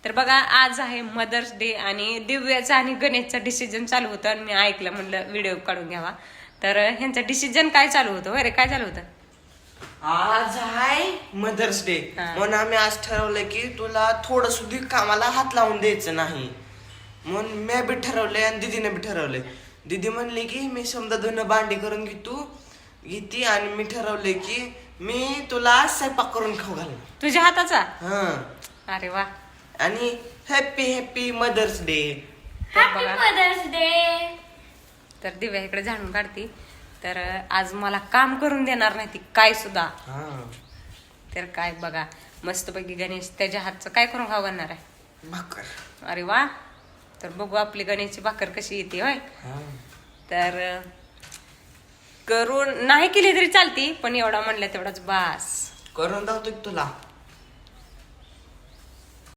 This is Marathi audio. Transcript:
तर बघा आज आहे मदर्स डे आणि दिव्याचा आणि गणेशचा डिसिजन चालू होतं आणि मी ऐकलं म्हणलं व्हिडिओ काढून घ्यावा. तर ह्यांचं डिसिजन काय चालू होतं अरे काय चालू होतं? आज आहे मदर्स डे हा. म्हणून आम्ही आज ठरवलं की तुला थोडं सुद्धा कामाला हात लावून द्यायचं नाही. म्हणून मी बी ठरवलंय आणि दीदीने बी ठरवलंय. दीदी म्हणली की मी समजा धुणं भांडी करून घेती आणि मी ठरवलंय की मी तुला स्वयंपाक करून खाऊ घालणार. तुझ्या हाताचा? हा अरे वा. आणि happy happy mother's day. Happy mother's day. तर दिव्या इकडे झाडून काढती. तर आज मला काम करून देणार नाही ती काय सुद्धा. हा तर काय बघा मस्तपैकी गणेश त्याच्या हातचं काय करून खाऊ घालणार आहे? भाकर. अरे वा. तर बघू आपली गणेशची भाकर कशी येते होय. हा तर करून नाही केली तरी चालती पण एवढा म्हणलं तेवढाच बास. करून दाखवतो की तुला.